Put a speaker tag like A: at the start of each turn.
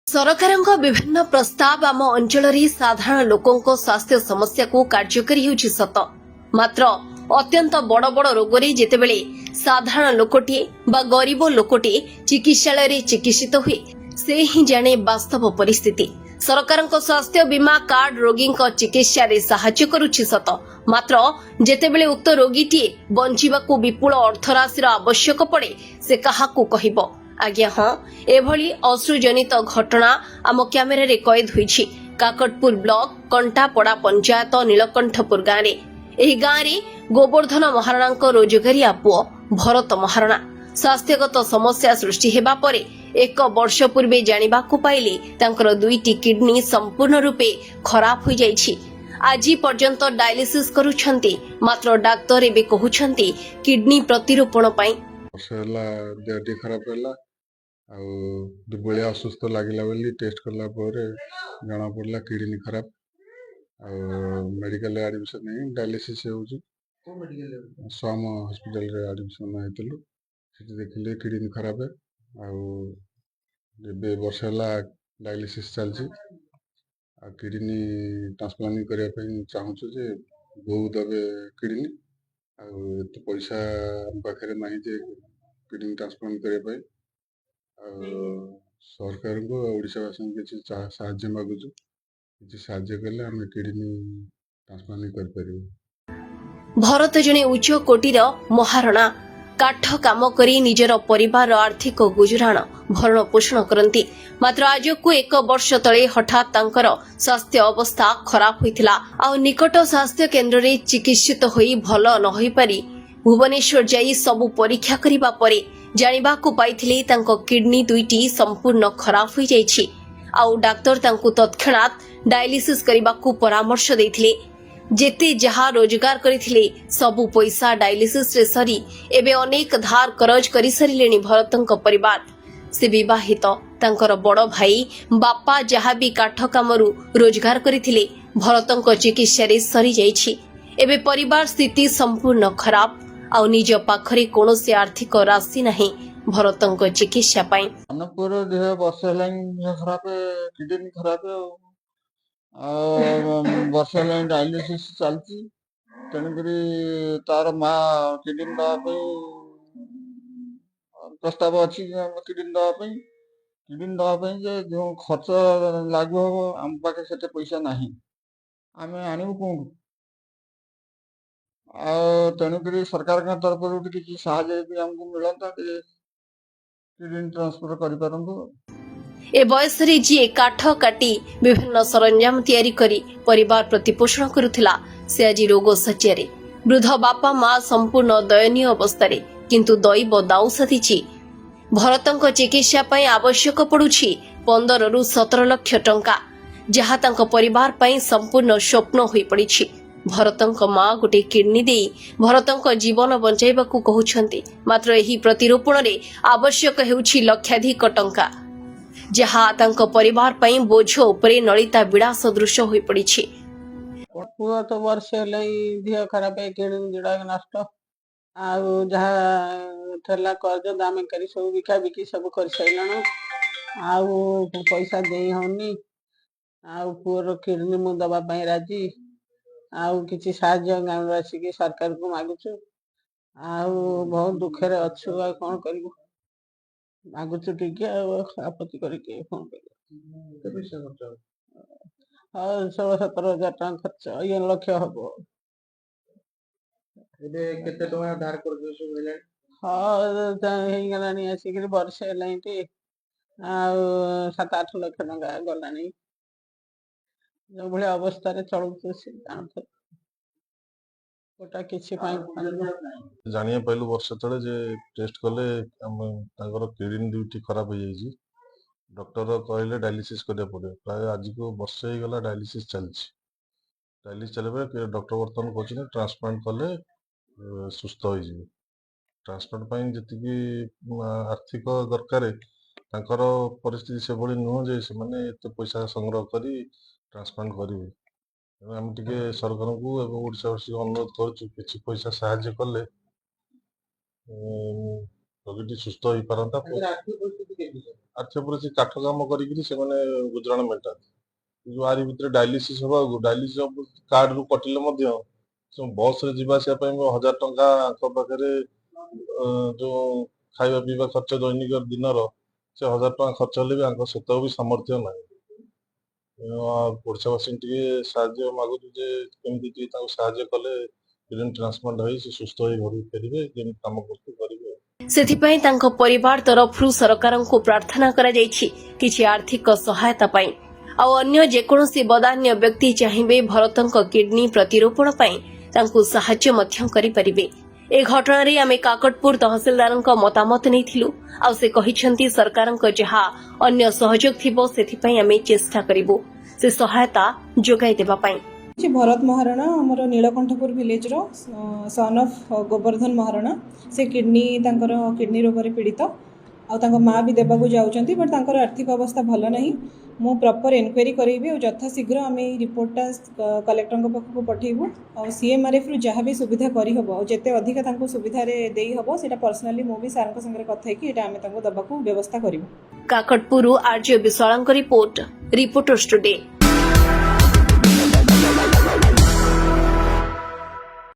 A: ସରକାରଙ୍କ ବିଭିନ୍ନ ପ୍ରସ୍ତାବ ଆମ ଅଞ୍ଚଳରେ ସାଧାରଣ ଲୋକଙ୍କ ସ୍ୱାସ୍ଥ୍ୟ ସମସ୍ୟାକୁ କାର୍ଯ୍ୟକାରୀ ହେଉଛି ସତ, ମାତ୍ର ଅତ୍ୟନ୍ତ ବଡ଼ ବଡ଼ ରୋଗରେ ଯେତେବେଳେ ସାଧାରଣ ଲୋକଟିଏ ବା ଗରିବ ଲୋକଟିଏ ଚିକିତ୍ସାଳୟରେ ଚିକିତ୍ସିତ ହୁଏ, ସେ ହିଁ ଜାଣେ ବାସ୍ତବ ପରିସ୍ଥିତି। ସରକାରଙ୍କ ସ୍ୱାସ୍ଥ୍ୟ ବୀମା କାର୍ଡ ରୋଗୀଙ୍କ ଚିକିତ୍ସାରେ ସାହାଯ୍ୟ କରୁଛି ସତ, ମାତ୍ର ଯେତେବେଳେ ଉକ୍ତ ରୋଗୀଟିଏ ବଞ୍ଚିବାକୁ ବିପୁଳ ଅର୍ଥରାଶିର ଆବଶ୍ୟକ ପଡ଼େ, ସେ କାହାକୁ କହିବ? ଆଜ୍ଞା ହଁ, ଏଭଳି ଅଶ୍ରୁଜନିତ ଘଟଣା ଆମ କ୍ୟାମେରାରେ କଏଦ ହୋଇଛି କାକଟପୁର ବ୍ଲକ କଣ୍ଟାପଡ଼ା ପଞ୍ଚାୟତ ନୀଳକଣ୍ଠପୁର ଗାଁରେ। ଏହି ଗାଁରେ ଗୋବର୍ଦ୍ଧନ ମହାରଣାଙ୍କ ରୋଜଗାରିଆ ପୁଅ ଭରତ ମହାରଣା ସ୍ୱାସ୍ଥ୍ୟଗତ ସମସ୍ୟା ସୃଷ୍ଟି ହେବା ପରେ 1 ବର୍ଷ ପୂର୍ବେ ଜାଣିବାକୁ ପାଇଲେ ତାଙ୍କର 2ଟି କିଡନୀ ସମ୍ପୂର୍ଣ୍ଣ ରୂପେ ଖରାପ ହୋଇଯାଇଛି। ଆଜି ପର୍ଯ୍ୟନ୍ତ ଡାୟାଲିସିସ୍ କରୁଛନ୍ତି, ମାତ୍ର ଡାକ୍ତର ଏବେ କହୁଛନ୍ତି କିଡନୀ ପ୍ରତିରୋପଣ ପାଇଁ।
B: ଦେହ ଖରାପ ହେଲା ଆଉ ଦୁର୍ବଳିଆ ଅସୁସ୍ଥ ଲାଗିଲା ବୋଲି ଟେଷ୍ଟ କଲା ପରେ ଜଣା ପଡ଼ିଲା କିଡନୀ ଖରାପ ଆଉ ମେଡିକାଲରେ ଆଡମିସନ ହେଇ ଡାୟାଲିସିସ୍ ହେଉଛି। ସମ ହସ୍ପିଟାଲରେ ଆଡମିସନ ହେଇଥିଲୁ, ସେଠି ଦେଖିଲେ କିଡନୀ ଖରାପ ଆଉ ଏବେ ବର୍ଷ ହେଲା ଡାୟାଲିସିସ୍ ଚାଲିଛି ଆଉ କିଡନୀ ଟ୍ରାନ୍ସପ୍ଲାଣ୍ଟ କରିବା ପାଇଁ ଚାହୁଁଛୁ ଯେ ବୋଉ ଦେବେ କିଡନୀ ଆଉ ଏତେ ପଇସା ଆମ ପାଖରେ ନାହିଁ ଯେ କିଡନୀ ଟ୍ରାନ୍ସପ୍ଲାଣ୍ଟ କରିବା ପାଇଁ। ଆଉ ସରକାରଙ୍କୁ ଓଡ଼ିଶାବାସୀଙ୍କୁ କିଛି ସାହାଯ୍ୟ ମାଗୁଛୁ, କିଛି ସାହାଯ୍ୟ କଲେ ଆମେ କିଡନୀ ଟ୍ରାନ୍ସପ୍ଲାଣ୍ଟ କରିପାରିବୁ।
A: ଭରତ ଜଣେ ଉଚ୍ଚ କୋଟିର ମହାରଣା। କାଠ କାମ କରି ନିଜର ପରିବାରର ଆର୍ଥିକ ଗୁଜୁରାଣ ଭରଣ ପୋଷଣ କରନ୍ତି, ମାତ୍ର ଆଜକୁ 1 ବର୍ଷ ତଳେ ହଠାତ୍ ତାଙ୍କର ସ୍ୱାସ୍ଥ୍ୟ ଅବସ୍ଥା ଖରାପ ହୋଇଥିଲା ଆଉ ନିକଟ ସ୍ୱାସ୍ଥ୍ୟ କେନ୍ଦ୍ରରେ ଚିକିତ୍ସିତ ହୋଇ ଭଲ ନ ହୋଇପାରି ଭୁବନେଶ୍ୱର ଯାଇ ସବୁ ପରୀକ୍ଷା କରିବା ପରେ ଜାଣିବାକୁ ପାଇଥିଲେ ତାଙ୍କ କିଡନୀ 2ଟି ସମ୍ପୂର୍ଣ୍ଣ ଖରାପ ହୋଇଯାଇଛି ଆଉ ଡାକ୍ତର ତାଙ୍କୁ ତତ୍କ୍ଷଣାତ୍ ଡାୟାଲିସିସ୍ କରିବାକୁ ପରାମର୍ଶ ଦେଇଥିଲେ। ଯେତେ ଯାହା ରୋଜଗାର କରିଥିଲେ ସବୁ ପଇସା ଡାୟାଲିସିସ୍ରେ ସରି ଏବେ ଅନେକ ଧାର କରଜ କରିସାରିଲେଣି ଭରତଙ୍କ ପରିବାର। ସେ ବିବାହିତ, ତାଙ୍କର ବଡ଼ ଭାଇ ବାପା ଯାହା ବି କାଠ କାମରୁ ରୋଜଗାର କରିଥିଲେ ଭରତଙ୍କ ଚିକିତ୍ସାରେ ସରିଯାଇଛି। ଏବେ ପରିବାର ସ୍ଥିତି ସମ୍ପୂର୍ଣ୍ଣ ଖରାପ ଆଉ ନିଜ ପାଖରେ କୌଣସି ଆର୍ଥିକ ରାଶି ନାହିଁ ଭରତଙ୍କ ଚିକିତ୍ସା ପାଇଁ।
C: ପୁଅର ଦେହ ବର୍ଷ ହେଲାଣି, ଦେହ ଖରାପ, କିଡନୀ ଖରାପ ଆଉ ବର୍ଷ ହେଲାଣି ଡାୟାଲିସିସ୍ ଚାଲିଛି। ତେଣୁକରି ତାର ମା କିଡନୀ ଦେବା ପାଇଁ ପ୍ରସ୍ତାବ ଅଛି, କିଡନୀ ଦେବା ପାଇଁ ଯେ ଯେଉଁ ଖର୍ଚ୍ଚ ଲାଗୁ ହବ ଆମ ପାଖରେ ସେତେ ପଇସା ନାହିଁ, ଆମେ ଆଣିବୁ କୋଉଠୁ? ଆଉ ତେଣୁକରି ସରକାରଙ୍କ ତରଫରୁ କିଛି ସାହାଯ୍ୟ ଯଦି ଆମକୁ ମିଳନ୍ତା ଟିକେ କିଡନୀ ଟ୍ରାନ୍ସଫର କରିପାରନ୍ତୁ।
A: ଏ ବୟସରେ ଯିଏ କାଠ କାଟି ବିଭିନ୍ନ ସରଞ୍ଜାମ ତିଆରି କରି ପରିବାର ପ୍ରତିପୋଷଣ କରୁଥିଲା, ସେ ଆଜି ରୋଗ ଶଯ୍ୟାରେ। ବୃଦ୍ଧ ବାପା ମା ସମ୍ପୂର୍ଣ୍ଣ ଦୟନୀୟ ଅବସ୍ଥାରେ, କିନ୍ତୁ ଦୈବ ଦାଉ ସାଧିଛି। ଭରତଙ୍କ ଚିକିତ୍ସା ପାଇଁ ଆବଶ୍ୟକ ପଡୁଛି 15ରୁ 17 ଲକ୍ଷ ଟଙ୍କା, ଯାହା ତାଙ୍କ ପରିବାର ପାଇଁ ସମ୍ପୂର୍ଣ୍ଣ ସ୍ୱପ୍ନ ହୋଇପଡ଼ିଛି। ଭରତଙ୍କ ମା ଗୋଟିଏ କିଡନୀ ଦେଇ ଭରତଙ୍କ ଜୀବନ ବଞ୍ଚାଇବାକୁ କହୁଛନ୍ତି, ମାତ୍ର ଏହି ପ୍ରତିରୋପଣରେ ଆବଶ୍ୟକ ହେଉଛି ଲକ୍ଷାଧିକ ଟଙ୍କା, ଯାହା ତାଙ୍କ ପରିବାର ପାଇଁ ବୋଝ ଉପରେ ନଳିତା ବିଡ଼ା ସଦୃଶ ହୋଇପଡ଼ିଛି।
D: ପୁଅ ତ ବର୍ଷେ ହେଲାଣି ଦେହ ଖରାପ, କିଡନୀ ଯୋଡ଼ାକ ନଷ୍ଟ ଆଉ ଯାହା ଥିଲା କର୍ଜ ଦାମ କରି ସବୁ ବିକା ବିକି ସବୁ କରିସାରିଲାଣି ଆଉ ପଇସା ଦେଇ ହଉନି। ଆଉ ପୁଅର କିଡନୀ ମୁଁ ଦବା ପାଇଁ ରାଜି, ଆଉ କିଛି ସାହାଯ୍ୟ ଗାଁରୁ ଆସିକି ସରକାରକୁ ମାଗୁଛୁ ଆଉ ବହୁତ ଦୁଃଖରେ ଅଛୁ। ଆଉ କଣ କରିବୁ, ମାଗୁଛୁ ଟିକେ ଆଉ ଆପତ୍ତି କରିକି କଣ କରିବୁ। 16-17 ହଜାର ଟଙ୍କା ଖର୍ଚ୍ଚ, 1 ଲକ୍ଷ ହବ।
C: ଏବେ କେତେ ଟଙ୍କା ଧାର କରୁଛ ସବୁ ହେଲାଣି?
D: ହେଇଗଲାଣି ଆସିକିରି ବର୍ଷେ ହେଲାଣି, ଆଉ 7-8 ଲକ୍ଷ ଟଙ୍କା ଗଲାଣି। ଯୋଉ ଭଳିଆ ଅବସ୍ଥାରେ ଚଳୁଛୁ ସେ ଜାଣୁଥିବ, ଗୋଟା କିଛି ପାଇଁ
B: ଜାଣିବା ପାଇଲୁ ବର୍ଷ ତଳେ ଯେ ଟେଷ୍ଟ କଲେ ତାଙ୍କର କିଡନୀ 2ଟି ଖରାପ ହେଇଯାଇଛି। ଡକ୍ଟର କହିଲେ ଡାୟାଲିସିସ୍ କରିବାକୁ ପଡ଼ିବ। ପ୍ରାୟ ଆଜିକୁ ବର୍ଷେ ହେଇଗଲା ଡାୟାଲିସିସ୍ ଚାଲିଛି। ଡାୟାଲିସିସ୍ ଚାଲିବା ଡକ୍ଟର ବର୍ତ୍ତମାନ କହୁଛନ୍ତି ଟ୍ରାନ୍ସପ୍ଲାଣ୍ଟ କଲେ ସୁସ୍ଥ ହୋଇଯିବେ। ଟ୍ରାନ୍ସପ୍ଲାଣ୍ଟ ପାଇଁ ଯେତିକି ଆର୍ଥିକ ଦରକାର, ତାଙ୍କର ପରିସ୍ଥିତି ସେଭଳି ନୁହଁ ଯେ ସେମାନେ ଏତେ ପଇସା ସଂଗ୍ରହ କରି ଟ୍ରାନ୍ସପ୍ଲାଣ୍ଟ କରିବେ। ତେଣୁ ଆମେ ଟିକେ ସରକାରଙ୍କୁ ଏବଂ ଓଡ଼ିଶାବାସୀଙ୍କୁ ଅନୁରୋଧ କରୁଛୁ, କିଛି ପଇସା ସାହାଯ୍ୟ କଲେ ରୋଗୀଟି ସୁସ୍ଥ ହେଇପାରନ୍ତା।
E: ଆର୍ଥପୁର ସେ କାଠ କାମ କରିକିରି ସେମାନେ ଗୁଜୁରାଣ ମେଣ୍ଟାନ୍ତି। ଯୋଉ ଆରି ଭିତରେ ଡାଇଲିସିସ୍ ହବାକୁ ଡାଇଲିସିସ୍ କାର୍ଡରୁ କଟିଲେ ମଧ୍ୟ ବସ୍ ରେ ଯିବା ଆସିବା ପାଇଁ 1000 ଟଙ୍କା ଆଙ୍କ ପାଖରେ ଯୋଉ ଖାଇବା ପିଇବା ଖର୍ଚ୍ଚ ଦୈନିକ ଦିନର ସେ 1000 ଟଙ୍କା ଖର୍ଚ୍ଚ ହେଲେ ବି ଆଙ୍କ ସେତକ ବି ସାମର୍ଥ୍ୟ ନାହିଁ। ଓଡ଼ିଶାବାସୀଙ୍କୁ ଟିକେ ସାହାଯ୍ୟ ମାଗୁଛୁ ଯେ କେମିତି ଟିକେ ତାଙ୍କୁ ସାହାଯ୍ୟ କଲେ କିଡନୀ ଟ୍ରାନ୍ସପ୍ଲାଣ୍ଟ ହେଇ ସେ ସୁସ୍ଥ ହେଇ ଘରକୁ ଫେରିବେ, ଯେମିତି କାମ କରୁଛୁ କରିବେ।
A: ସେଥିପାଇଁ ତାଙ୍କ ପରିବାର ତରଫରୁ ସରକାରଙ୍କୁ ପ୍ରାର୍ଥନା କରାଯାଇଛି କିଛି ଆର୍ଥିକ ସହାୟତା ପାଇଁ। ଆଉ ଅନ୍ୟ ଯେକୌଣସି ବଦାନ୍ୟ ବ୍ୟକ୍ତି ଚାହିଁବେ ଭରତଙ୍କ କିଡନୀ ପ୍ରତିରୋପଣ ପାଇଁ ତାଙ୍କୁ ସାହାଯ୍ୟ ମଧ୍ୟ କରିପାରିବେ। ଏ ଘଟଣାରେ ଆମେ କାକଟପୁର ତହସିଲଦାରଙ୍କ ମତାମତ ନେଇଥିଲୁ। ଆଉ ସେ କହିଛନ୍ତି ସରକାରଙ୍କ ଯାହା ଅନ୍ୟ ସହଯୋଗ ଥିବ ସେଥିପାଇଁ ଆମେ ଚେଷ୍ଟା କରିବୁ ସେ ସହାୟତା ଯୋଗାଇ ଦେବା ପାଇଁ।
F: ଭରତ ମହାରଣା ଆମର ନୀଳକଣ୍ଠପୁର ଭିଲେଜର ସନ୍ ଅଫ୍ ଗୋବର୍ଦ୍ଧନ ମହାରଣା। ସେ ତାଙ୍କର କିଡନୀ ରୋଗରେ ପୀଡ଼ିତ ଆଉ ତାଙ୍କ ମାଆ ବି ଦେବାକୁ ଯାଉଛନ୍ତି, ବଟ୍ ତାଙ୍କର ଆର୍ଥିକ ଅବସ୍ଥା ଭଲ ନାହିଁ। ମୁଁ ପ୍ରପର ଏନକ୍ୱାରି କରିବି ଆଉ ଯଥାଶୀଘ୍ର ଆମେ ଏଇ ରିପୋର୍ଟଟା କଲେକ୍ଟରଙ୍କ ପାଖକୁ ପଠାଇବୁ। ଆଉ CMRFରୁ ଯାହା ବି ସୁବିଧା କରିହେବ ଆଉ ଯେତେ ଅଧିକା ତାଙ୍କୁ ସୁବିଧାରେ ଦେଇହେବ ସେଇଟା ପର୍ସନାଲି ମୁଁ ବି ସାର୍ଙ୍କ ସାଙ୍ଗରେ କଥା ହେଇକି ଏଇଟା ଆମେ ତାଙ୍କୁ ଦେବାକୁ ବ୍ୟବସ୍ଥା କରିବୁ।
A: କାକଟପୁରରୁ ଆର୍ଯ୍ୟ ବିଶ୍ୱାଳଙ୍କ ରିପୋର୍ଟ, ରିପୋର୍ଟର୍ସ ଟୁଡେ।